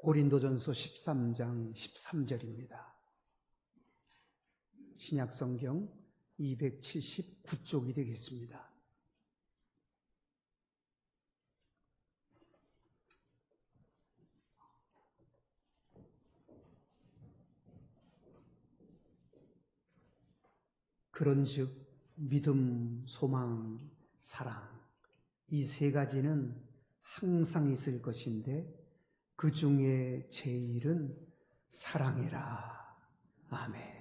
고린도전서 13장 13절입니다. 신약성경 279쪽이 되겠습니다. 그런즉 믿음, 소망, 사랑 이 세 가지는 항상 있을 것인데 그 중에 제일은 사랑이라. 아멘.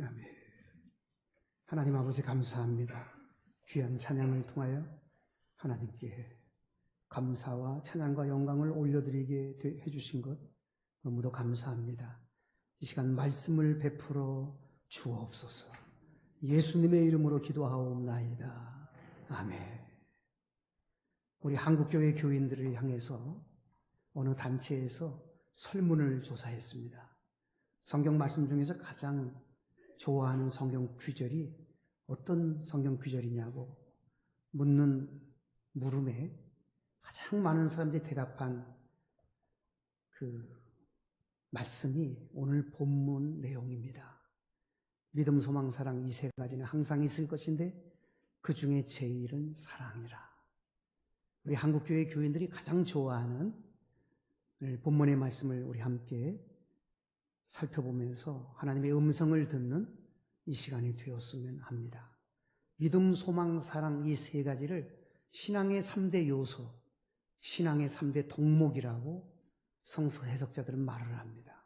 아멘. 하나님 아버지 감사합니다. 귀한 찬양을 통하여 하나님께 감사와 찬양과 영광을 올려드리게 해주신 것 너무도 감사합니다. 이 시간 말씀을 베풀어 주옵소서. 예수님의 이름으로 기도하옵나이다. 아멘. 우리 한국교회 교인들을 향해서 어느 단체에서 설문을 조사했습니다. 성경 말씀 중에서 가장 좋아하는 성경 구절이 어떤 성경 구절이냐고 묻는 물음에 가장 많은 사람들이 대답한 그 말씀이 오늘 본문 내용입니다. 믿음, 소망, 사랑 이 세 가지는 항상 있을 것인데 그 중에 제일은 사랑이라. 우리 한국교회 교인들이 가장 좋아하는 본문의 말씀을 우리 함께 살펴보면서 하나님의 음성을 듣는 이 시간이 되었으면 합니다. 믿음, 소망, 사랑 이 세 가지를 신앙의 3대 요소, 신앙의 3대 덕목이라고 성서 해석자들은 말을 합니다.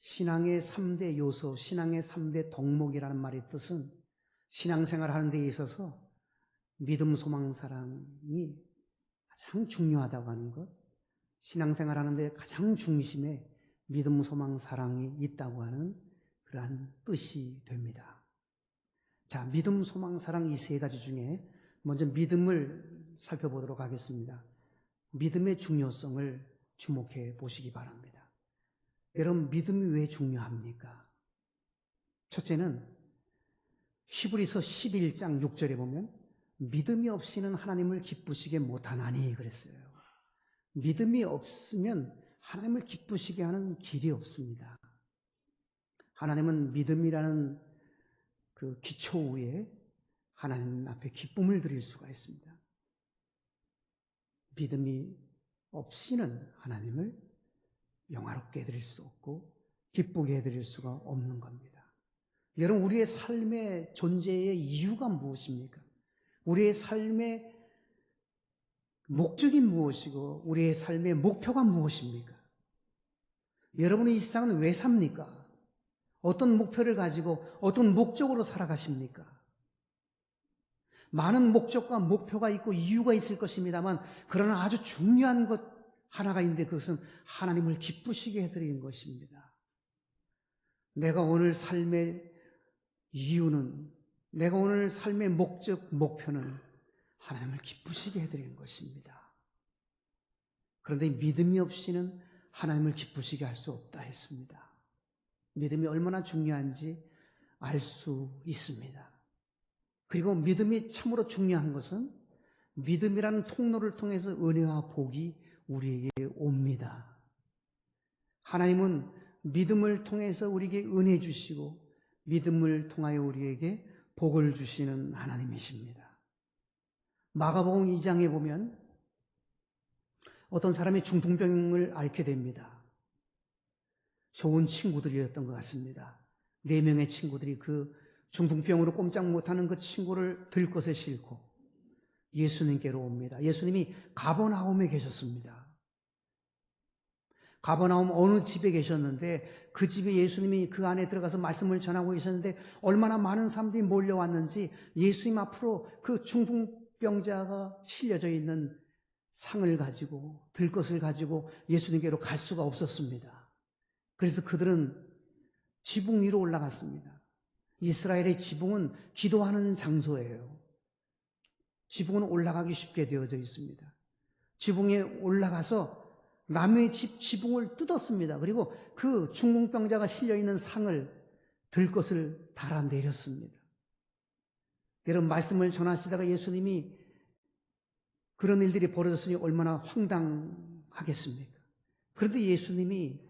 신앙의 3대 요소, 신앙의 3대 덕목이라는 말의 뜻은 신앙생활 하는 데 있어서 믿음, 소망, 사랑이 가장 중요하다고 하는 것, 신앙생활 하는 데 가장 중심에 믿음, 소망, 사랑이 있다고 하는 그러한 뜻이 됩니다. 자, 믿음, 소망, 사랑 이 세 가지 중에 먼저 믿음을 살펴보도록 하겠습니다. 믿음의 중요성을 주목해 보시기 바랍니다. 여러분, 믿음이 왜 중요합니까? 첫째는 히브리서 11장 6절에 보면 믿음이 없이는 하나님을 기쁘시게 못하나니 그랬어요. 믿음이 없으면 하나님을 기쁘시게 하는 길이 없습니다. 하나님은 믿음이라는 그 기초 위에 하나님 앞에 기쁨을 드릴 수가 있습니다. 믿음이 없이는 하나님을 영화롭게 해드릴 수 없고 기쁘게 해드릴 수가 없는 겁니다. 여러분, 우리의 삶의 존재의 이유가 무엇입니까? 우리의 삶의 목적이 무엇이고 우리의 삶의 목표가 무엇입니까? 여러분이 이 세상은 왜 삽니까? 어떤 목표를 가지고 어떤 목적으로 살아가십니까? 많은 목적과 목표가 있고 이유가 있을 것입니다만 그러나 아주 중요한 것 하나가 있는데 그것은 하나님을 기쁘시게 해드리는 것입니다. 내가 오늘 삶의 이유는, 내가 오늘 삶의 목적, 목표는 하나님을 기쁘시게 해드리는 것입니다. 그런데 믿음이 없이는 하나님을 기쁘시게 할 수 없다 했습니다. 믿음이 얼마나 중요한지 알 수 있습니다. 그리고 믿음이 참으로 중요한 것은 믿음이라는 통로를 통해서 은혜와 복이 우리에게 옵니다. 하나님은 믿음을 통해서 우리에게 은혜 주시고 믿음을 통하여 우리에게 복을 주시는 하나님이십니다. 마가복음 2장에 보면 어떤 사람이 중풍병을 앓게 됩니다. 좋은 친구들이었던 것 같습니다. 4명의 친구들이 그 중풍병으로 꼼짝 못하는 그 친구를 들것에 싣고 예수님께로 옵니다. 예수님이 가버나움에 계셨습니다. 가버나움 어느 집에 계셨는데 그 집에 예수님이 그 안에 들어가서 말씀을 전하고 계셨는데 얼마나 많은 사람들이 몰려왔는지 예수님 앞으로 그 중풍병자가 실려져 있는 상을 가지고 들것을 가지고 예수님께로 갈 수가 없었습니다. 그래서 그들은 지붕 위로 올라갔습니다. 이스라엘의 지붕은 기도하는 장소예요. 지붕은 올라가기 쉽게 되어져 있습니다. 지붕에 올라가서 남의 집 지붕을 뜯었습니다. 그리고 그 중풍병자가 실려있는 상을 들것을 달아내렸습니다. 여러분, 말씀을 전하시다가 예수님이 그런 일들이 벌어졌으니 얼마나 황당하겠습니까? 그런데 예수님이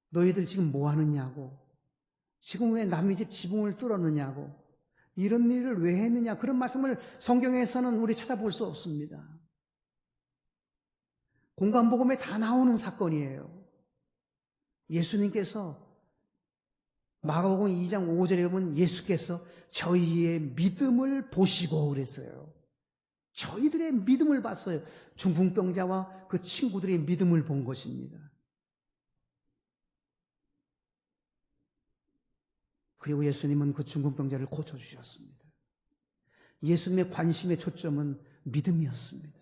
너희들 지금 뭐 하느냐고, 지금 왜 남의 집 지붕을 뚫었느냐고, 이런 일을 왜 했느냐, 그런 말씀을 성경에서는 우리 찾아볼 수 없습니다. 공관복음에 다 나오는 사건이에요. 예수님께서 마가복음 2장 5절에 보면 예수께서 저희의 믿음을 보시고 그랬어요. 저희들의 믿음을 봤어요. 중풍병자와 그 친구들의 믿음을 본 것입니다. 그리고 예수님은 그 중풍병자를 고쳐주셨습니다. 예수님의 관심의 초점은 믿음이었습니다.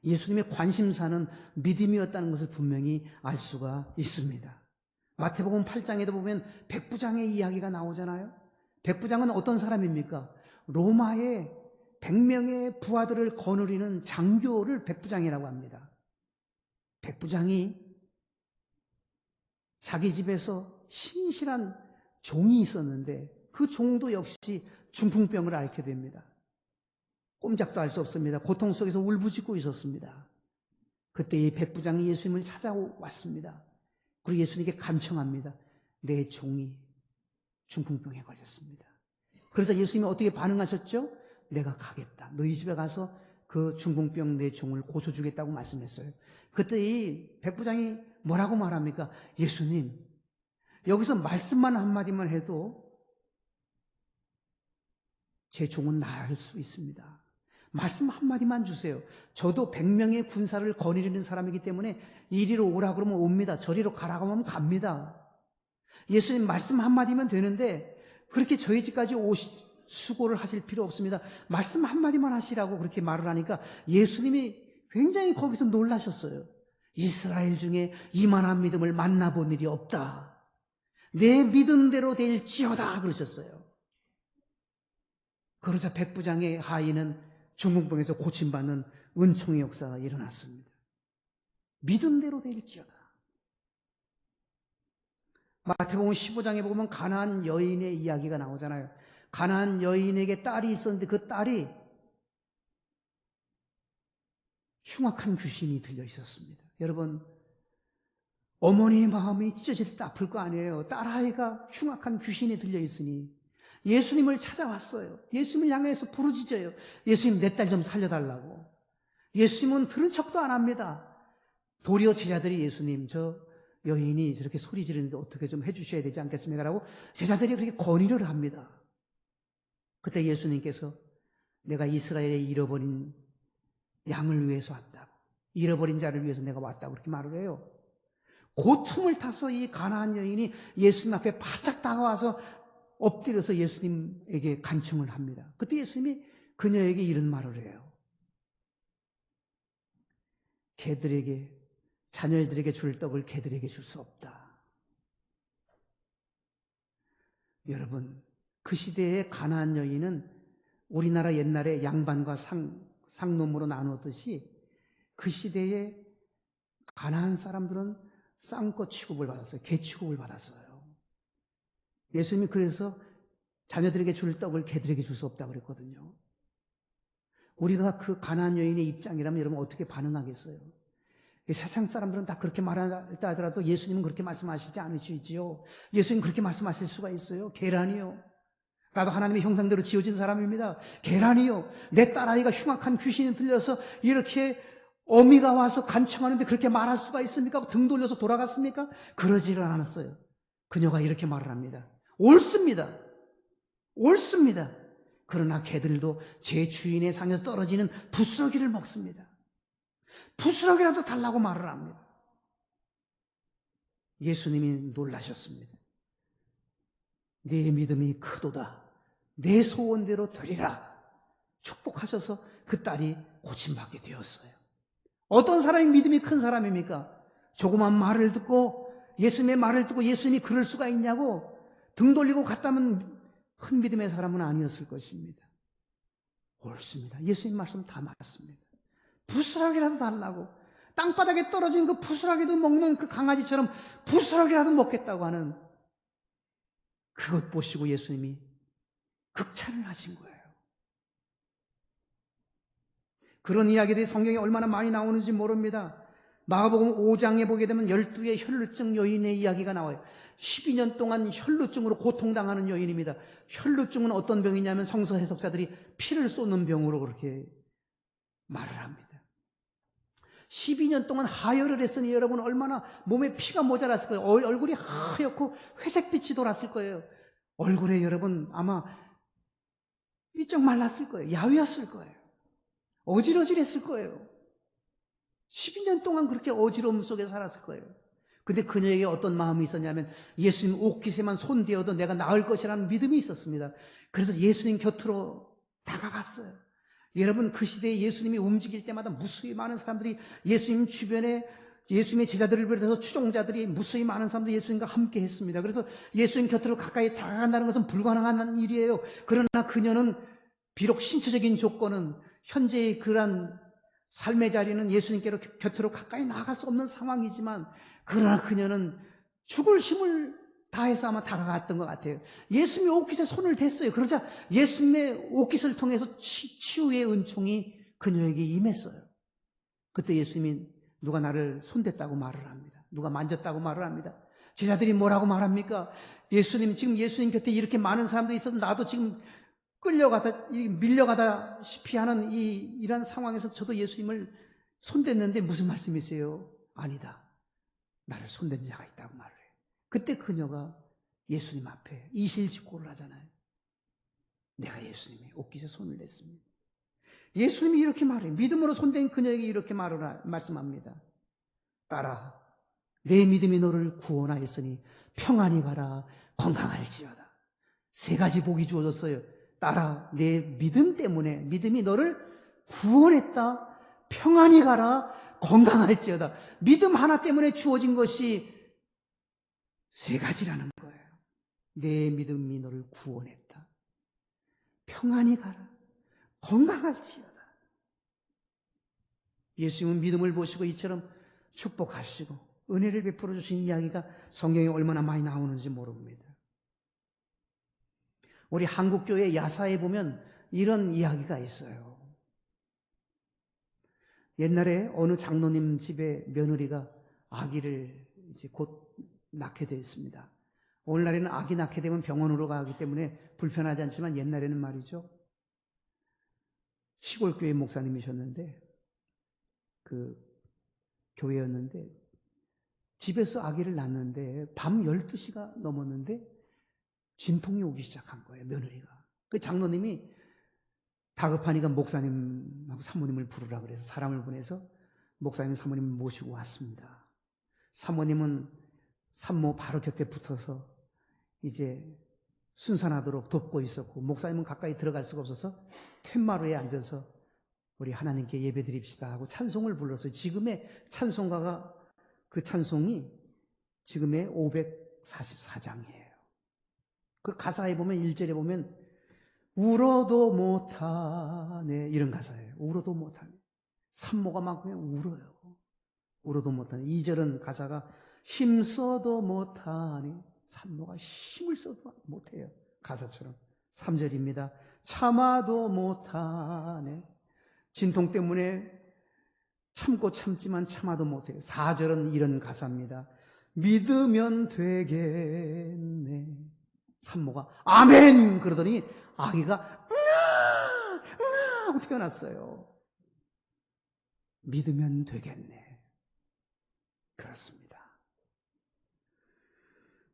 예수님의 관심사는 믿음이었다는 것을 분명히 알 수가 있습니다. 마태복음 8장에도 보면 백부장의 이야기가 나오잖아요. 백부장은 어떤 사람입니까? 로마의 100명의 부하들을 거느리는 장교를 백부장이라고 합니다. 백부장이 자기 집에서 신실한 종이 있었는데 그 종도 역시 중풍병을 앓게 됩니다. 꼼짝도 할 수 없습니다. 고통 속에서 울부짖고 있었습니다. 그때 이 백부장이 예수님을 찾아왔습니다. 그리고 예수님께 간청합니다. 내 종이 중풍병에 걸렸습니다. 그래서 예수님이 어떻게 반응하셨죠? 내가 가겠다. 너희 집에 가서 그 중풍병 내 종을 고쳐주겠다고 말씀했어요. 그때 이 백부장이 뭐라고 말합니까? 예수님, 여기서 말씀만 한마디만 해도 제 종은 나을 수 있습니다. 말씀 한마디만 주세요. 저도 100명의 군사를 거느리는 사람이기 때문에 이리로 오라 그러면 옵니다. 저리로 가라고 하면 갑니다. 예수님 말씀 한마디면 되는데 그렇게 저희 집까지 수고를 하실 필요 없습니다. 말씀 한마디만 하시라고 그렇게 말을 하니까 예수님이 굉장히 거기서 놀라셨어요. 이스라엘 중에 이만한 믿음을 만나본 일이 없다. 내 믿음대로 될지어다 그러셨어요. 그러자 백부장의 하인은 중풍병에서 고침받는 은총의 역사가 일어났습니다. 믿음대로 될지어다. 마태복음 15장에 보면 가나안 여인의 이야기가 나오잖아요. 가나안 여인에게 딸이 있었는데 그 딸이 흉악한 귀신이 들려 있었습니다. 여러분, 어머니의 마음이 찢어질 때 아플 거 아니에요. 딸아이가 흉악한 귀신이 들려 있으니 예수님을 찾아왔어요. 예수님을 향해서 부르짖어요. 예수님, 내 딸 좀 살려달라고. 예수님은 들은 척도 안 합니다. 도리어 제자들이 예수님, 저 여인이 저렇게 소리 지르는데 어떻게 좀 해주셔야 되지 않겠습니까? 라고 제자들이 그렇게 건의를 합니다. 그때 예수님께서 내가 이스라엘에 잃어버린 양을 위해서 왔다고, 잃어버린 자를 위해서 내가 왔다고 그렇게 말을 해요. 고통을 타서 이 가나안 여인이 예수님 앞에 바짝 다가와서 엎드려서 예수님에게 간청을 합니다. 그때 예수님이 그녀에게 이런 말을 해요. 자녀들에게 줄 떡을 개들에게 줄 수 없다. 여러분, 그 시대의 가나안 여인은 우리나라 옛날에 양반과 상놈으로 나누었듯이 그 시대의 가나안 사람들은 쌍꺼 취급을 받았어요. 개 취급을 받았어요. 예수님이 그래서 자녀들에게 줄 떡을 개들에게 줄 수 없다고 그랬거든요. 우리가 그 가나안 여인의 입장이라면 여러분 어떻게 반응하겠어요? 세상 사람들은 다 그렇게 말한다 하더라도 예수님은 그렇게 말씀하시지 않으시지요. 예수님 그렇게 말씀하실 수가 있어요. 계란이요. 나도 하나님의 형상대로 지어진 사람입니다. 계란이요. 내 딸아이가 흉악한 귀신이 들려서 이렇게 어미가 와서 간청하는데 그렇게 말할 수가 있습니까? 등 돌려서 돌아갔습니까? 그러지를 않았어요. 그녀가 이렇게 말을 합니다. 옳습니다. 옳습니다. 그러나 개들도 제 주인의 상에서 떨어지는 부스러기를 먹습니다. 부스러기라도 달라고 말을 합니다. 예수님이 놀라셨습니다. 내 믿음이 크도다. 내 소원대로 되리라. 축복하셔서 그 딸이 고침받게 되었어요. 어떤 사람이 믿음이 큰 사람입니까? 조그만 말을 듣고 예수님의 말을 듣고 예수님이 그럴 수가 있냐고 등 돌리고 갔다면 큰 믿음의 사람은 아니었을 것입니다. 옳습니다. 예수님 말씀 다 맞습니다. 부스러기라도 달라고, 땅바닥에 떨어진 그 부스러기도 먹는 그 강아지처럼 부스러기라도 먹겠다고 하는 그것 보시고 예수님이 극찬을 하신 거예요. 그런 이야기들이 성경에 얼마나 많이 나오는지 모릅니다. 마가복음 5장에 보게 되면 12의 혈루증 여인의 이야기가 나와요. 12년 동안 혈루증으로 고통당하는 여인입니다. 혈루증은 어떤 병이냐면 성서 해석자들이 피를 쏟는 병으로 그렇게 말을 합니다. 12년 동안 하혈을 했으니 여러분 얼마나 몸에 피가 모자랐을 거예요. 얼굴이 하얗고 회색빛이 돌았을 거예요. 얼굴에 여러분 아마 삐쩍 말랐을 거예요. 야위었을 거예요. 어질어질했을 거예요. 12년 동안 그렇게 어지러움 속에 살았을 거예요. 근데 그녀에게 어떤 마음이 있었냐면 예수님 옷깃에만 손대어도 내가 나을 것이라는 믿음이 있었습니다. 그래서 예수님 곁으로 다가갔어요. 여러분, 그 시대에 예수님이 움직일 때마다 무수히 많은 사람들이 예수님 주변에 예수님의 제자들을 비롯해서 추종자들이 무수히 많은 사람들이 예수님과 함께 했습니다. 그래서 예수님 곁으로 가까이 다가간다는 것은 불가능한 일이에요. 그러나 그녀는 비록 신체적인 조건은 현재의 그러한 삶의 자리는 예수님께로 곁으로 가까이 나갈 수 없는 상황이지만 그러나 그녀는 죽을 힘을 다해서 아마 다가갔던 것 같아요. 예수님의 옷깃에 손을 댔어요. 그러자 예수님의 옷깃을 통해서 치유의 은총이 그녀에게 임했어요. 그때 예수님이 누가 나를 손댔다고 말을 합니다. 누가 만졌다고 말을 합니다. 제자들이 뭐라고 말합니까? 예수님, 지금 예수님 곁에 이렇게 많은 사람들이 있어도 나도 지금 밀려가다시피 하는 이런 상황에서 저도 예수님을 손댔는데 무슨 말씀이세요? 아니다. 나를 손댄 자가 있다고 말을 해요. 그때 그녀가 예수님 앞에 이실직고를 하잖아요. 내가 예수님의 옷깃에 손을 댔습니다. 예수님이 이렇게 말해요. 믿음으로 손댄 그녀에게 이렇게 말씀합니다. 딸아, 내 믿음이 너를 구원하였으니 평안히 가라, 건강할지어다. 세 가지 복이 주어졌어요. 딸아, 내 믿음 때문에 믿음이 너를 구원했다. 평안히 가라, 건강할지어다. 믿음 하나 때문에 주어진 것이 세 가지라는 거예요. 내 믿음이 너를 구원했다. 평안히 가라, 건강할지어다. 예수님은 믿음을 보시고 이처럼 축복하시고 은혜를 베풀어 주신 이야기가 성경에 얼마나 많이 나오는지 모릅니다. 우리 한국교회 야사에 보면 이런 이야기가 있어요. 옛날에 어느 장로님 집에 며느리가 아기를 이제 곧 낳게 되었습니다. 오늘날에는 아기 낳게 되면 병원으로 가기 때문에 불편하지 않지만 옛날에는 말이죠. 시골 교회 목사님이셨는데 그 교회였는데 집에서 아기를 낳는데 밤 12시가 넘었는데 진통이 오기 시작한 거예요, 며느리가. 그 장로님이 다급하니까 목사님하고 사모님을 부르라 그래서 사람을 보내서 목사님, 사모님을 모시고 왔습니다. 사모님은 산모 바로 곁에 붙어서 이제 순산하도록 돕고 있었고 목사님은 가까이 들어갈 수가 없어서 툇마루에 앉아서 우리 하나님께 예배드립시다 하고 찬송을 불렀어요. 지금의 찬송가가 그 찬송이 지금의 544장이에요. 그 가사에 보면 1절에 보면 울어도 못하네 이런 가사예요. 울어도 못하네. 산모가 막 그냥 울어요. 울어도 못하네. 2절은 가사가 힘써도 못하네. 산모가 힘을 써도 못해요. 가사처럼. 3절입니다. 참아도 못하네. 진통 때문에 참고 참지만 참아도 못해요. 4절은 이런 가사입니다. 믿으면 되겠네. 산모가 아멘 그러더니 아기가 응아 하고 태어났어요. 믿으면 되겠네. 그렇습니다.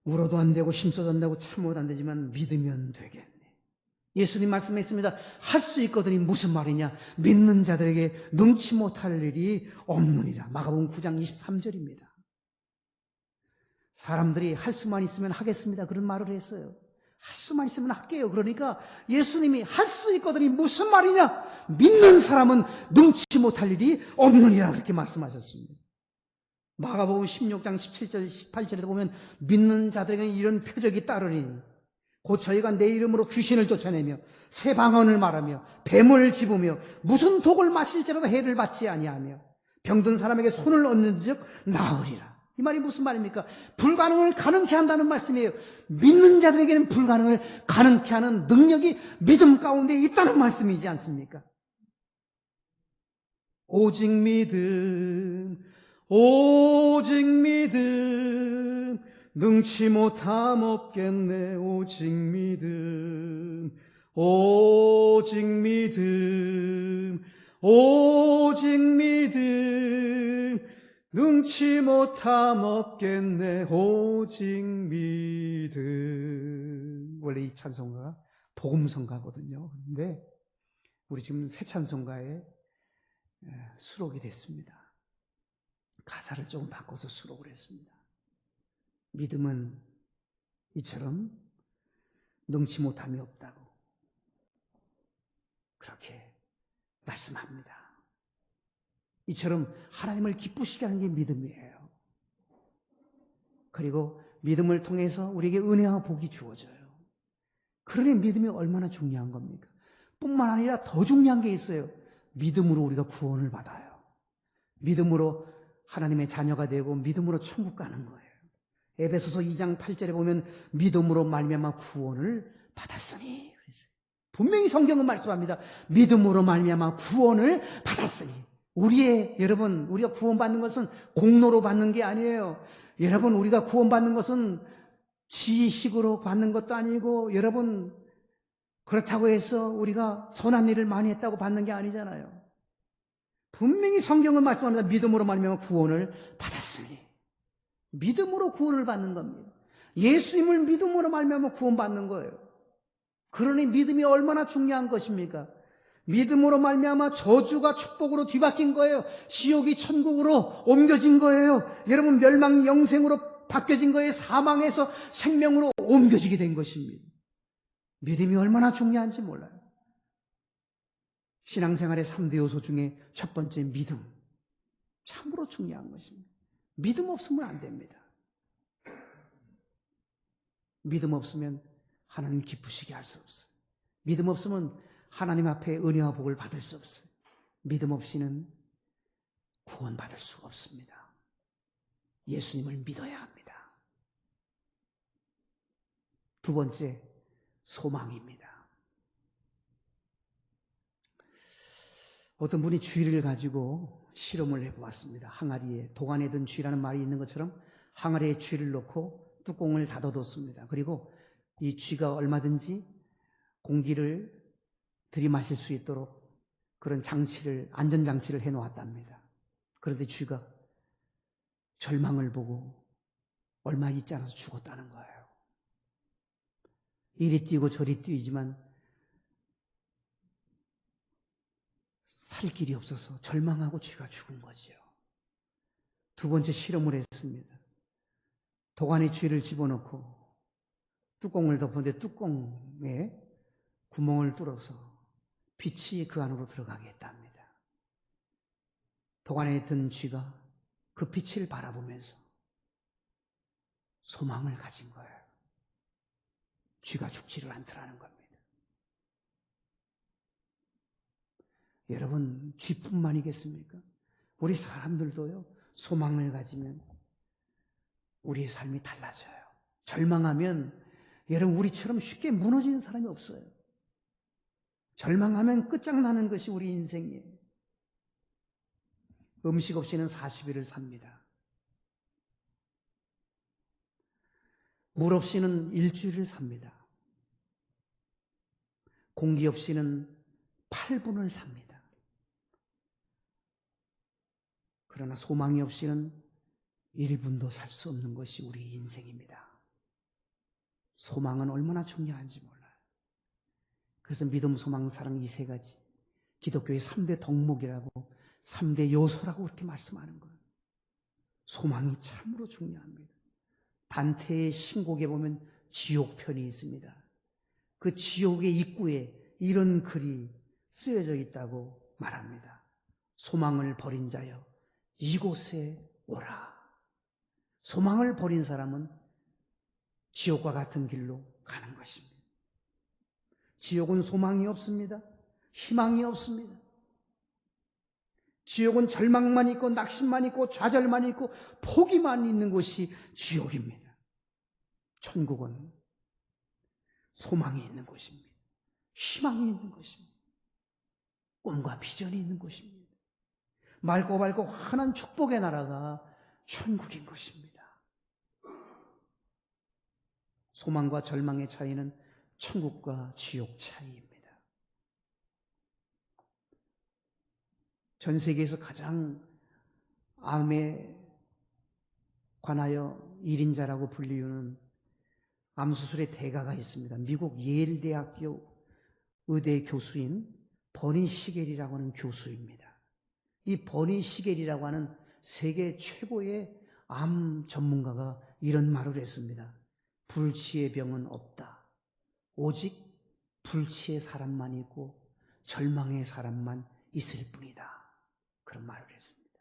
울어도 안 되고 힘써도 안 되고 참아도 안 되지만 믿으면 되겠네. 예수님 말씀했습니다. 할 수 있거든이 무슨 말이냐? 믿는 자들에게 능치 못할 일이 없느니라. 마가복음 9장 23절입니다. 사람들이 할 수만 있으면 하겠습니다. 그런 말을 했어요. 할 수만 있으면 할게요. 그러니까 예수님이 할 수 있거든이 무슨 말이냐? 믿는 사람은 능치 못할 일이 없느니라 그렇게 말씀하셨습니다. 마가복음 16장 17절 18절에 보면 믿는 자들에게는 이런 표적이 따르니 곧 저희가 내 이름으로 귀신을 쫓아내며 새 방언을 말하며 뱀을 집으며 무슨 독을 마실지라도 해를 받지 아니하며 병든 사람에게 손을 얹는 즉 나으리라. 이 말이 무슨 말입니까? 불가능을 가능케 한다는 말씀이에요. 믿는 자들에게는 불가능을 가능케 하는 능력이 믿음 가운데 있다는 말씀이지 않습니까? 오직 믿음, 오직 믿음, 능치 못함 없겠네. 오직 믿음, 오직 믿음, 오직 믿음, 능치 못함 없겠네. 오직 믿음. 원래 이 찬송가가 복음성가거든요. 그런데 우리 지금 새 찬송가에 수록이 됐습니다. 가사를 조금 바꿔서 수록을 했습니다. 믿음은 이처럼 능치 못함이 없다고 그렇게 말씀합니다. 이처럼 하나님을 기쁘시게 하는 게 믿음이에요. 그리고 믿음을 통해서 우리에게 은혜와 복이 주어져요. 그러니 믿음이 얼마나 중요한 겁니까? 뿐만 아니라 더 중요한 게 있어요. 믿음으로 우리가 구원을 받아요. 믿음으로 하나님의 자녀가 되고 믿음으로 천국 가는 거예요. 에베소서 2장 8절에 보면 믿음으로 말미암아 구원을 받았으니, 분명히 성경은 말씀합니다. 믿음으로 말미암아 구원을 받았으니. 여러분, 우리가 구원받는 것은 공로로 받는 게 아니에요. 여러분, 우리가 구원받는 것은 지식으로 받는 것도 아니고, 여러분, 그렇다고 해서 우리가 선한 일을 많이 했다고 받는 게 아니잖아요. 분명히 성경은 말씀합니다. 믿음으로 말미암아 구원을 받았으니. 믿음으로 구원을 받는 겁니다. 예수님을 믿음으로 말미암아 구원받는 거예요. 그러니 믿음이 얼마나 중요한 것입니까? 믿음으로 말미암아 저주가 축복으로 뒤바뀐 거예요. 지옥이 천국으로 옮겨진 거예요. 여러분, 멸망 영생으로 바뀌어진 거예요. 사망에서 생명으로 옮겨지게 된 것입니다. 믿음이 얼마나 중요한지 몰라요. 신앙생활의 3대 요소 중에 첫 번째 믿음. 참으로 중요한 것입니다. 믿음 없으면 안 됩니다. 믿음 없으면 하나님 기쁘시게 할 수 없어요. 믿음 없으면 하나님 앞에 은혜와 복을 받을 수 없어요. 믿음 없이는 구원받을 수가 없습니다. 예수님을 믿어야 합니다. 두 번째, 소망입니다. 어떤 분이 쥐를 가지고 실험을 해보았습니다. 항아리에, 도관에 든 쥐라는 말이 있는 것처럼 항아리에 쥐를 넣고 뚜껑을 닫아뒀습니다. 그리고 이 쥐가 얼마든지 공기를 들이마실 수 있도록 그런 안전장치를 해놓았답니다. 그런데 쥐가 절망을 보고 얼마 있지 않아서 죽었다는 거예요. 이리 뛰고 저리 뛰지만 살 길이 없어서 절망하고 쥐가 죽은 거죠. 두 번째 실험을 했습니다. 도관에 쥐를 집어넣고 뚜껑을 덮었는데 뚜껑에 구멍을 뚫어서 빛이 그 안으로 들어가게 했답니다. 도관에 든 쥐가 그 빛을 바라보면서 소망을 가진 거예요. 쥐가 죽지를 않더라는 겁니다. 여러분, 쥐뿐만이겠습니까? 우리 사람들도요, 소망을 가지면 우리의 삶이 달라져요. 절망하면 여러분, 우리처럼 쉽게 무너지는 사람이 없어요. 절망하면 끝장나는 것이 우리 인생이에요. 음식 없이는 40일을 삽니다. 물 없이는 일주일을 삽니다. 공기 없이는 8분을 삽니다. 그러나 소망이 없이는 1분도 살 수 없는 것이 우리 인생입니다. 소망은 얼마나 중요한지 몰라요. 그래서 믿음, 소망, 사랑 이 세 가지, 기독교의 3대 덕목이라고 3대 요소라고 그렇게 말씀하는 거예요. 소망이 참으로 중요합니다. 단테의 신곡에 보면 지옥편이 있습니다. 그 지옥의 입구에 이런 글이 쓰여져 있다고 말합니다. 소망을 버린 자여 이곳에 오라. 소망을 버린 사람은 지옥과 같은 길로 가는 것입니다. 지옥은 소망이 없습니다. 희망이 없습니다. 지옥은 절망만 있고 낙심만 있고 좌절만 있고 포기만 있는 곳이 지옥입니다. 천국은 소망이 있는 곳입니다. 희망이 있는 곳입니다. 꿈과 비전이 있는 곳입니다. 맑고 밝고 환한 축복의 나라가 천국인 것입니다. 소망과 절망의 차이는 천국과 지옥 차이입니다. 전 세계에서 가장 암에 관하여 1인자라고 불리우는 암수술의 대가가 있습니다. 미국 예일 대학교 의대 교수인 버니 시겔이라고 하는 교수입니다. 이 버니 시겔이라고 하는 세계 최고의 암 전문가가 이런 말을 했습니다. 불치의 병은 없다. 오직 불치의 사람만 있고 절망의 사람만 있을 뿐이다. 그런 말을 했습니다.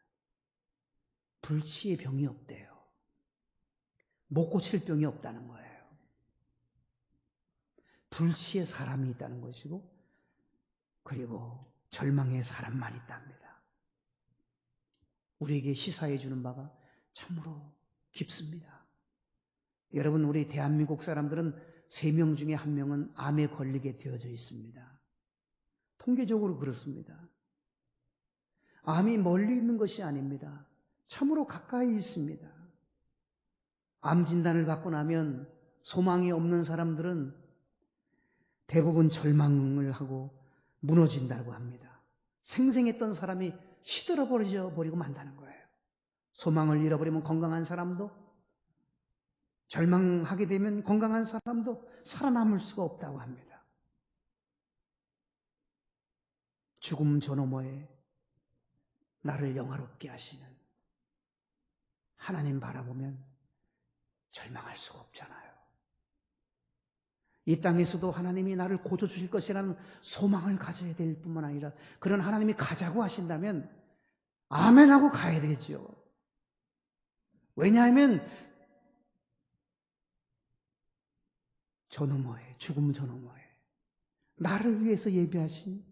불치의 병이 없대요. 못 고칠 병이 없다는 거예요. 불치의 사람이 있다는 것이고, 그리고 절망의 사람만 있답니다. 우리에게 시사해 주는 바가 참으로 깊습니다. 여러분, 우리 대한민국 사람들은 3명 중에 1명은 암에 걸리게 되어져 있습니다. 통계적으로 그렇습니다. 암이 멀리 있는 것이 아닙니다. 참으로 가까이 있습니다. 암 진단을 받고 나면 소망이 없는 사람들은 대부분 절망을 하고 무너진다고 합니다. 생생했던 사람이 시들어버리고 만다는 거예요. 소망을 잃어버리면 건강한 사람도, 절망하게 되면 건강한 사람도 살아남을 수가 없다고 합니다. 죽음 저 너머에 나를 영화롭게 하시는 하나님 바라보면 절망할 수가 없잖아요. 이 땅에서도 하나님이 나를 고쳐주실 것이라는 소망을 가져야 될 뿐만 아니라, 그런 하나님이 가자고 하신다면 아멘하고 가야 되겠죠. 왜냐하면 저 너머에, 죽음 저 너머에 나를 위해서 예비하신,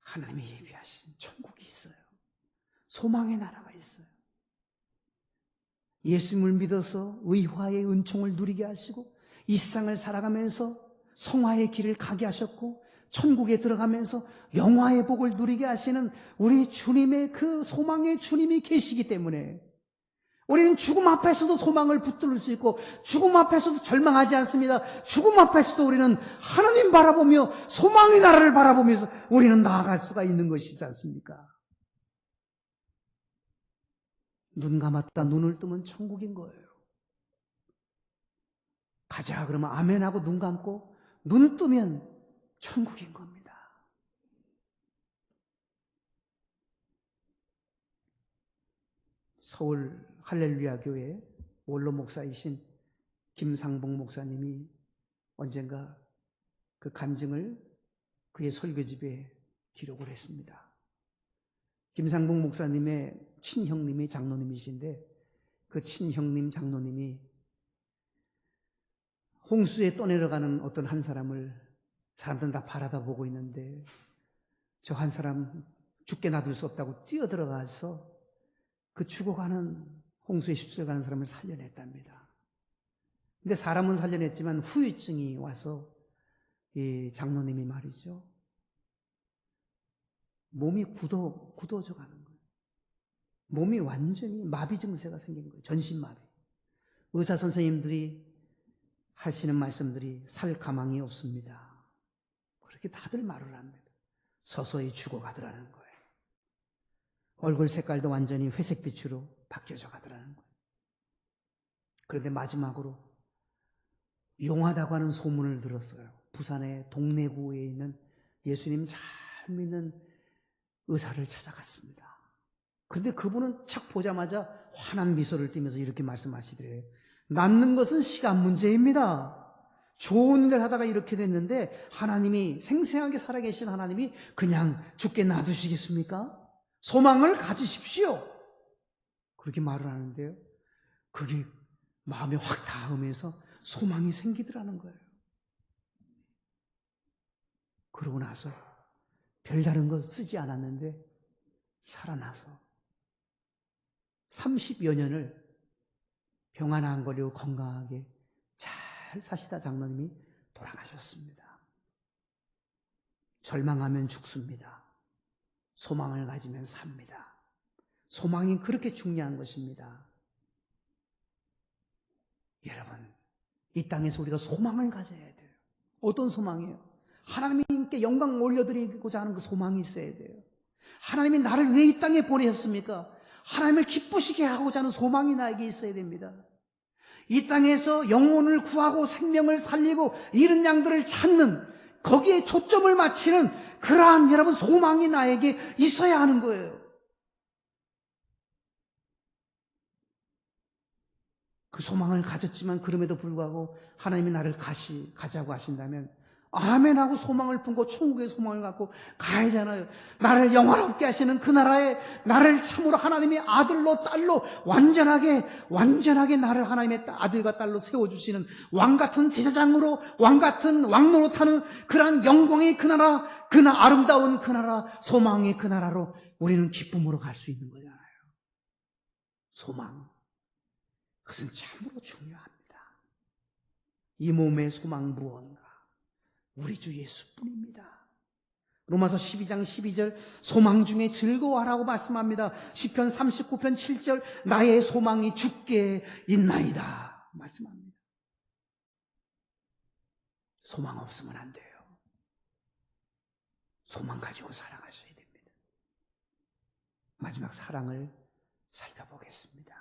하나님이 예비하신 천국이 있어요. 소망의 나라가 있어요. 예수님을 믿어서 의화의 은총을 누리게 하시고 이 세상을 살아가면서 성화의 길을 가게 하셨고 천국에 들어가면서 영화의 복을 누리게 하시는 우리 주님의 그 소망의 주님이 계시기 때문에 우리는 죽음 앞에서도 소망을 붙들 수 있고 죽음 앞에서도 절망하지 않습니다. 죽음 앞에서도 우리는 하나님 바라보며 소망의 나라를 바라보면서 우리는 나아갈 수가 있는 것이지 않습니까? 눈 감았다 눈을 뜨면 천국인 거예요. 가자 그러면 아멘하고 눈 감고 눈 뜨면 천국인 겁니다. 서울 할렐루야 교회 원로 목사이신 김상봉 목사님이 언젠가 그 간증을 그의 설교집에 기록을 했습니다. 김상봉 목사님의 친형님이 장로님이신데 그 친형님 장로님이 홍수에 떠내려가는 어떤 한 사람을 사람들은 다 바라다 보고 있는데 저 한 사람 죽게 놔둘 수 없다고 뛰어들어가서 그 죽어가는 홍수에 휩쓸려가는 사람을 살려냈답니다. 근데 사람은 살려냈지만 후유증이 와서 이 장로님이 말이죠. 몸이 굳어져 가는 거예요. 몸이 완전히 마비 증세가 생긴 거예요. 전신마비. 의사 선생님들이 하시는 말씀들이 살 가망이 없습니다. 그렇게 다들 말을 합니다. 서서히 죽어가더라는 거예요. 얼굴 색깔도 완전히 회색빛으로 바뀌어져 가더라는 거예요. 그런데 마지막으로 용하다고 하는 소문을 들었어요. 부산의 동래구에 있는 예수님 잘 믿는 의사를 찾아갔습니다. 그런데 그분은 착 보자마자 환한 미소를 띠면서 이렇게 말씀하시더래요. 낫는 것은 시간 문제입니다. 좋은 일 하다가 이렇게 됐는데 하나님이 생생하게 살아계신 하나님이 그냥 죽게 놔두시겠습니까? 소망을 가지십시오. 그렇게 말을 하는데요. 그게 마음에 확 닿으면서 소망이 생기더라는 거예요. 그러고 나서 별다른 거 쓰지 않았는데 살아나서 30여 년을 병 하나 안 걸리고 건강하게 잘 사시다 장로님이 돌아가셨습니다. 절망하면 죽습니다. 소망을 가지면 삽니다. 소망이 그렇게 중요한 것입니다. 여러분, 이 땅에서 우리가 소망을 가져야 돼요. 어떤 소망이에요? 하나님께 영광 올려드리고자 하는 그 소망이 있어야 돼요. 하나님이 나를 왜 이 땅에 보내셨습니까? 하나님을 기쁘시게 하고자 하는 소망이 나에게 있어야 됩니다. 이 땅에서 영혼을 구하고 생명을 살리고 잃은 양들을 찾는 거기에 초점을 맞추는 그러한 여러분 소망이 나에게 있어야 하는 거예요. 그 소망을 가졌지만 그럼에도 불구하고 하나님이 나를 가자고 하신다면 아멘하고 소망을 품고 천국의 소망을 갖고 가야잖아요. 나를 영화롭게 하시는 그 나라에 나를 참으로 하나님의 아들로 딸로 완전하게 나를 하나님의 아들과 딸로 세워주시는 왕같은 제사장으로 왕같은 왕노릇하는 그러한 영광의 그 나라, 아름다운 그 나라, 소망의 그 나라로 우리는 기쁨으로 갈 수 있는 거잖아요. 소망, 그것은 참으로 중요합니다. 이 몸의 소망 무언가? 우리 주 예수뿐입니다. 로마서 12장 12절 소망 중에 즐거워하라고 말씀합니다. 시편 39편 7절 나의 소망이 주께 있나이다 말씀합니다. 소망 없으면 안 돼요. 소망 가지고 살아가셔야 됩니다. 마지막 사랑을 살펴보겠습니다.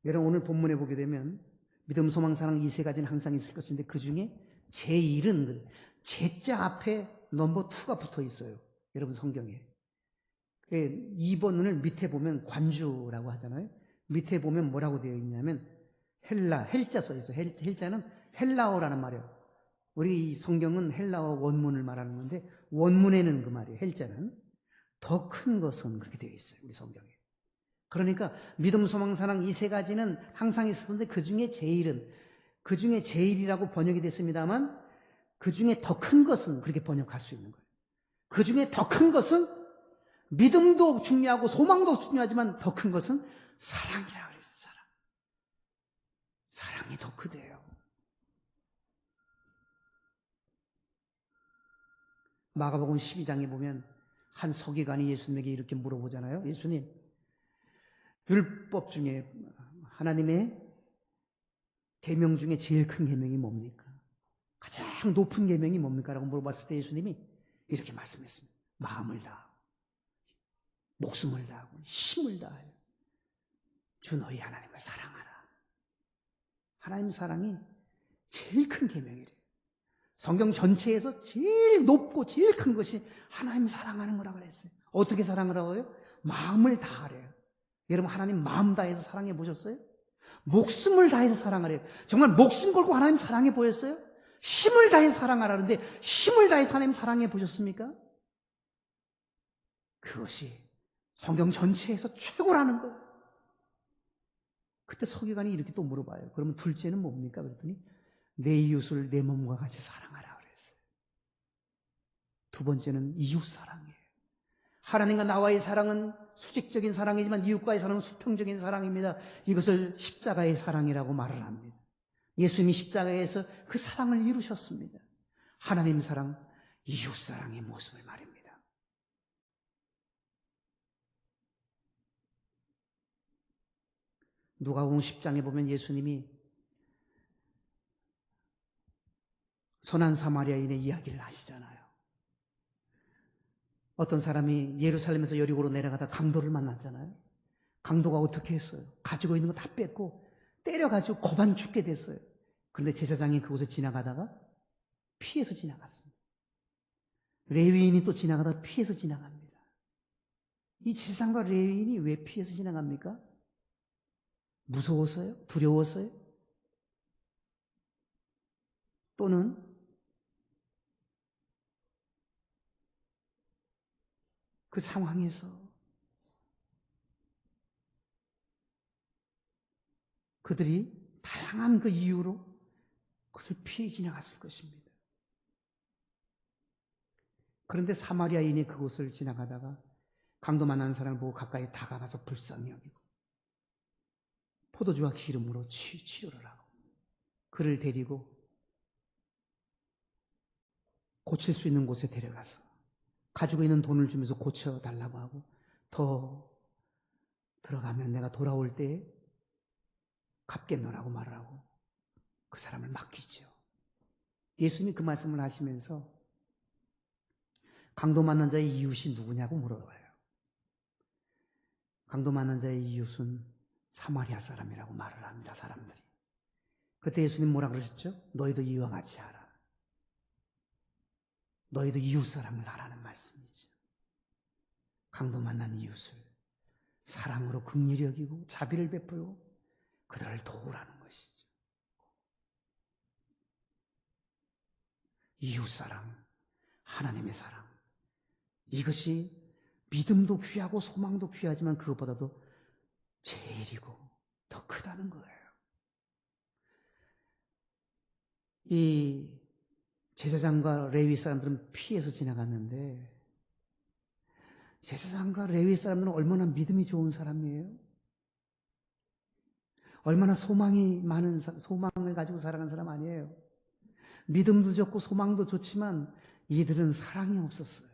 여러분 오늘 본문에 보게 되면 믿음, 소망, 사랑 이 세 가지는 항상 있을 것인데 그 중에 제1은 제자 앞에 넘버 2가 붙어 있어요. 여러분 성경에. 2번을 밑에 보면 관주라고 하잖아요. 밑에 보면 뭐라고 되어 있냐면 헬자 써 있어요. 헬자는 헬라어라는 말이에요. 우리 성경은 헬라어 원문을 말하는 건데 원문에는 그 말이에요. 헬자는 더 큰 것은 그렇게 되어 있어요. 우리 성경에. 그러니까 믿음, 소망, 사랑 이 세 가지는 항상 있었는데 그 중에 제일이라고 번역이 됐습니다만 그 중에 더 큰 것은 그렇게 번역할 수 있는 거예요. 그 중에 더 큰 것은 믿음도 중요하고 소망도 중요하지만 더 큰 것은 사랑이라고 그랬어요. 사랑이 더 크대요. 마가복음 12장에 보면 한 서기관이 예수님에게 이렇게 물어보잖아요. 예수님, 율법 중에 하나님의 계명 중에 제일 큰 계명이 뭡니까? 가장 높은 계명이 뭡니까? 라고 물어봤을 때 예수님이 이렇게 말씀했습니다. 마음을 다하고 목숨을 다하고 힘을 다하여 주 너희 하나님을 사랑하라. 하나님 사랑이 제일 큰 계명이래요. 성경 전체에서 제일 높고 제일 큰 것이 하나님 사랑하는 거라고 그랬어요. 어떻게 사랑을 하고요? 마음을 다하래요. 여러분 하나님 마음 다해서 사랑해 보셨어요? 목숨을 다해서 사랑하래요. 정말 목숨 걸고 하나님 사랑해 보였어요? 힘을 다해서 사랑하라는데 힘을 다해서 하나님 사랑해 보셨습니까? 그것이 성경 전체에서 최고라는 거예요. 그때 서기관이 이렇게 또 물어봐요. 그러면 둘째는 뭡니까? 그랬더니 내 이웃을 내 몸과 같이 사랑하라 그랬어요. 두 번째는 이웃 사랑이에요. 하나님과 나와의 사랑은 수직적인 사랑이지만 이웃과의 사랑은 수평적인 사랑입니다. 이것을 십자가의 사랑이라고 말을 합니다. 예수님이 십자가에서 그 사랑을 이루셨습니다. 하나님 사랑, 이웃 사랑의 모습을 말입니다. 누가복음 10장에 보면 예수님이 선한 사마리아인의 이야기를 하시잖아요. 어떤 사람이 예루살렘에서 여리고로 내려가다 강도를 만났잖아요. 강도가 어떻게 했어요? 가지고 있는 거 다 뺏고 때려가지고 고반 죽게 됐어요. 그런데 제사장이 그곳에 지나가다가 피해서 지나갔습니다. 레위인이 또 지나가다가 피해서 지나갑니다. 이 제사장과 레위인이 왜 피해서 지나갑니까? 무서웠어요? 두려웠어요? 또는 그 상황에서 그들이 다양한 그 이유로 그것을 피해 지나갔을 것입니다. 그런데 사마리아인이 그곳을 지나가다가 강도 만난 사람을 보고 가까이 다가가서 불쌍히 여기고 포도주와 기름으로 치유를 하고 그를 데리고 고칠 수 있는 곳에 데려가서 가지고 있는 돈을 주면서 고쳐달라고 하고 더 들어가면 내가 돌아올 때 갚겠노라고 말을 하고 그 사람을 맡기죠. 예수님이 그 말씀을 하시면서 강도 만난 자의 이웃이 누구냐고 물어봐요. 강도 만난 자의 이웃은 사마리아 사람이라고 말을 합니다. 사람들이. 그때 예수님 뭐라 그러셨죠? 너희도 이와 같이 하라. 너희도 이웃 사랑을 하라는 말씀이죠. 강도 만난 이웃을 사랑으로 긍휼히 여기고 자비를 베풀고 그들을 도우라는 것이죠. 이웃사랑, 하나님의 사랑. 이것이 믿음도 귀하고 소망도 귀하지만 그것보다도 제일이고 더 크다는 거예요. 이 제사장과 레위 사람들은 피해서 지나갔는데 제사장과 레위 사람들은 얼마나 믿음이 좋은 사람이에요? 얼마나 소망이 많은 소망을 가지고 살아가는 사람 아니에요? 믿음도 좋고 소망도 좋지만 이들은 사랑이 없었어요.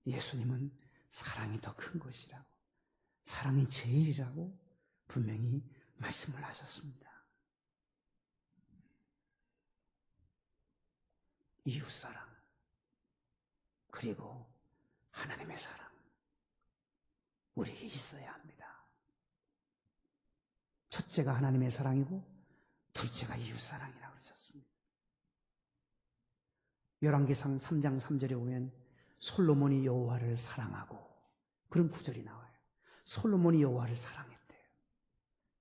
예수님은 사랑이 더 큰 것이라고, 사랑이 제일이라고 분명히 말씀을 하셨습니다. 이웃사랑, 그리고 하나님의 사랑, 우리에게 있어야 합니다. 첫째가 하나님의 사랑이고 둘째가 이웃사랑이라고 그러셨습니다. 열왕기상 3장 3절에 보면 솔로몬이 여호와를 사랑하고 그런 구절이 나와요. 솔로몬이 여호와를 사랑했대요.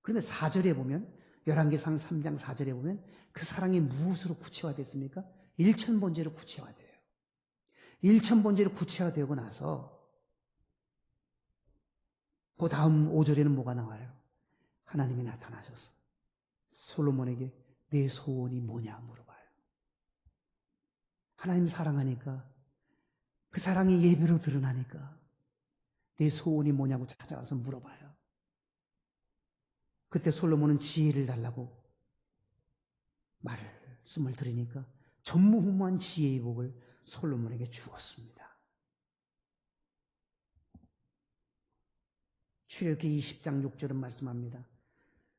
그런데 4절에 보면 열왕기상 3장 4절에 보면 그 사랑이 무엇으로 구체화됐습니까? 일천번제로 구체화돼요. 일천번제로 구체화되고 나서 그 다음 5절에는 뭐가 나와요? 하나님이 나타나셔서 솔로몬에게 내 소원이 뭐냐 물어봐요. 하나님 사랑하니까 그 사랑이 예배로 드러나니까 내 소원이 뭐냐고 찾아가서 물어봐요. 그때 솔로몬은 지혜를 달라고 말씀을 드리니까 전무후무한 지혜의 복을 솔로몬에게 주었습니다. 출애굽기 20장 6절은 말씀합니다.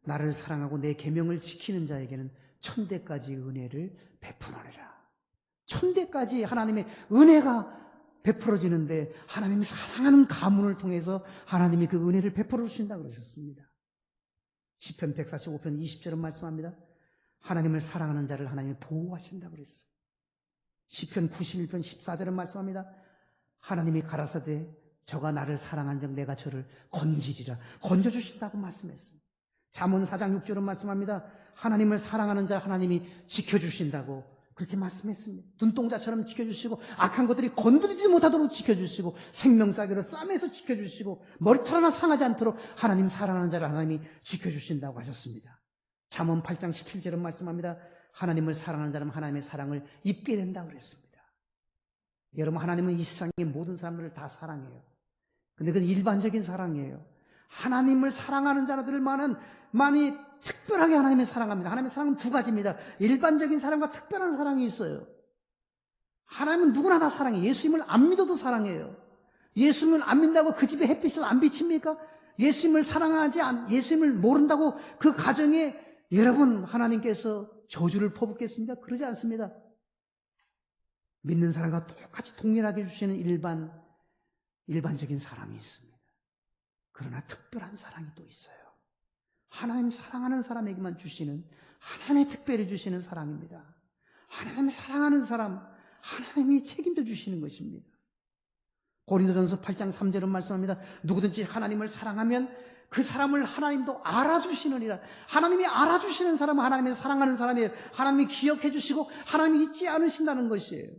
나를 사랑하고 내 계명을 지키는 자에게는 천대까지 은혜를 베푸노니라. 천대까지 하나님의 은혜가 베풀어지는데 하나님이 사랑하는 가문을 통해서 하나님이 그 은혜를 베풀어 주신다고 그러셨습니다. 시편 145편 20절은 말씀합니다. 하나님을 사랑하는 자를 하나님이 보호하신다고 그랬어요. 시편 91편 14절은 말씀합니다. 하나님이 가라사대 저가 나를 사랑한 적 내가 저를 건지리라. 건져주신다고 말씀했습니다. 잠언 4장 6절은 말씀합니다. 하나님을 사랑하는 자 하나님이 지켜주신다고 그렇게 말씀했습니다. 눈동자처럼 지켜주시고 악한 것들이 건드리지 못하도록 지켜주시고 생명싸개로 싸매서 지켜주시고 머리털 하나 상하지 않도록 하나님 사랑하는 자를 하나님이 지켜주신다고 하셨습니다. 잠언 8장 17절은 말씀합니다. 하나님을 사랑하는 자는 하나님의 사랑을 입게 된다고 그랬습니다. 여러분, 하나님은 이 세상의 모든 사람들을 다 사랑해요. 근데 그건 일반적인 사랑이에요. 하나님을 사랑하는 자들만은 많이 특별하게 하나님을 사랑합니다. 하나님의 사랑은 두 가지입니다. 일반적인 사랑과 특별한 사랑이 있어요. 하나님은 누구나 다 사랑해요. 예수님을 안 믿어도 사랑해요. 예수님을 안 믿는다고 그 집에 햇빛을 안 비칩니까? 예수님을 예수님을 모른다고 그 가정에 여러분 하나님께서 저주를 퍼붓겠습니까? 그러지 않습니다. 믿는 사람과 똑같이 동일하게 주시는 일반적인 사랑이 있습니다. 그러나 특별한 사랑이 또 있어요. 하나님 사랑하는 사람에게만 주시는, 하나님이 특별히 주시는 사랑입니다. 하나님 사랑하는 사람, 하나님이 책임져 주시는 것입니다. 고린도전서 8장 3절은 말씀합니다. 누구든지 하나님을 사랑하면 그 사람을 하나님도 알아주시느니라. 하나님이 알아주시는 사람은 하나님의 사랑하는 사람이에요. 하나님이 기억해 주시고 하나님이 잊지 않으신다는 것이에요.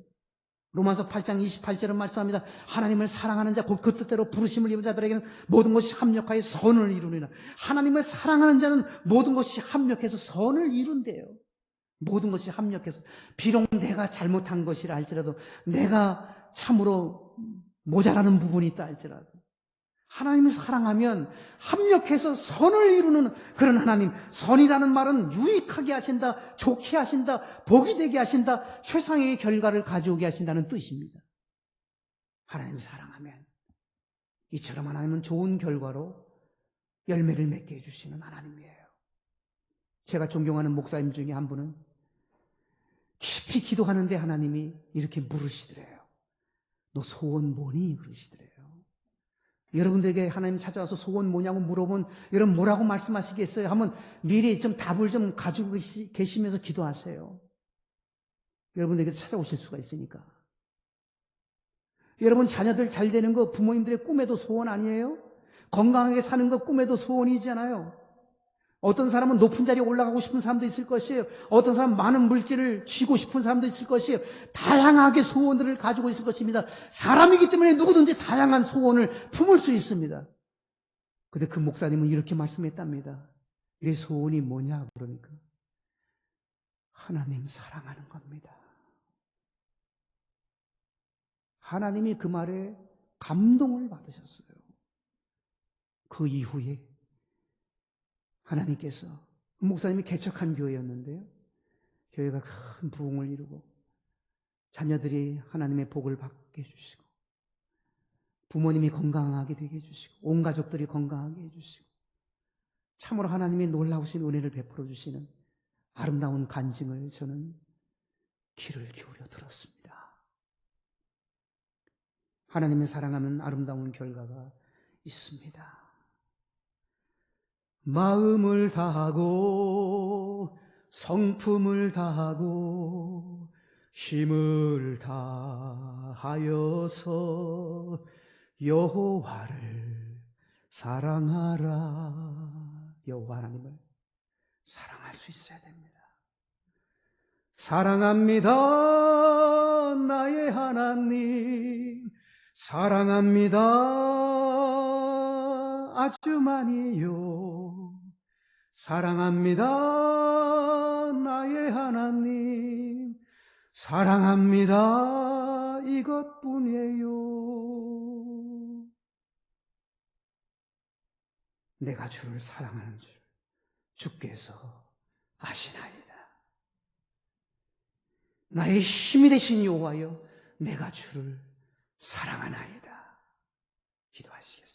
로마서 8장 28절은 말씀합니다. 하나님을 사랑하는 자, 곧 그 뜻대로 부르심을 입은 자들에게는 모든 것이 합력하여 선을 이루니라. 하나님을 사랑하는 자는 모든 것이 합력해서 선을 이룬대요. 모든 것이 합력해서. 비록 내가 잘못한 것이라 할지라도, 내가 참으로 모자라는 부분이 있다 할지라도, 하나님을 사랑하면 합력해서 선을 이루는 그런 하나님. 선이라는 말은 유익하게 하신다, 좋게 하신다, 복이 되게 하신다, 최상의 결과를 가져오게 하신다는 뜻입니다. 하나님을 사랑하면 이처럼 하나님은 좋은 결과로 열매를 맺게 해주시는 하나님이에요. 제가 존경하는 목사님 중에 한 분은 깊이 기도하는데 하나님이 이렇게 물으시더래요. 너 소원 뭐니? 그러시더래요. 여러분들에게 하나님 찾아와서 소원 뭐냐고 물어보면 여러분 뭐라고 말씀하시겠어요? 한번 미리 좀 답을 좀 가지고 계시면서 기도하세요. 여러분들에게 찾아오실 수가 있으니까. 여러분 자녀들 잘 되는 거 부모님들의 꿈에도 소원 아니에요? 건강하게 사는 것 꿈에도 소원이잖아요. 어떤 사람은 높은 자리에 올라가고 싶은 사람도 있을 것이에요. 어떤 사람은 많은 물질을 쥐고 싶은 사람도 있을 것이에요. 다양하게 소원들을 가지고 있을 것입니다. 사람이기 때문에 누구든지 다양한 소원을 품을 수 있습니다. 근데 그 목사님은 이렇게 말씀했답니다. 내 소원이 뭐냐 그러니까 하나님 사랑하는 겁니다. 하나님이 그 말에 감동을 받으셨어요. 그 이후에 하나님께서 목사님이 개척한 교회였는데요. 교회가 큰 부흥을 이루고 자녀들이 하나님의 복을 받게 해주시고 부모님이 건강하게 되게 해주시고 온 가족들이 건강하게 해주시고 참으로 하나님이 놀라우신 은혜를 베풀어 주시는 아름다운 간증을 저는 귀를 기울여 들었습니다. 하나님을 사랑하면 아름다운 결과가 있습니다. 마음을 다하고 성품을 다하고 힘을 다하여서 여호와를 사랑하라. 여호와 하나님을 사랑할 수 있어야 됩니다. 사랑합니다 나의 하나님, 사랑합니다 아주 많이요. 사랑합니다 나의 하나님, 사랑합니다 이것뿐이에요. 내가 주를 사랑하는 줄 주께서 아시나이다. 나의 힘이 되신 여호와여, 내가 주를 사랑하나이다. 기도하시겠습니다.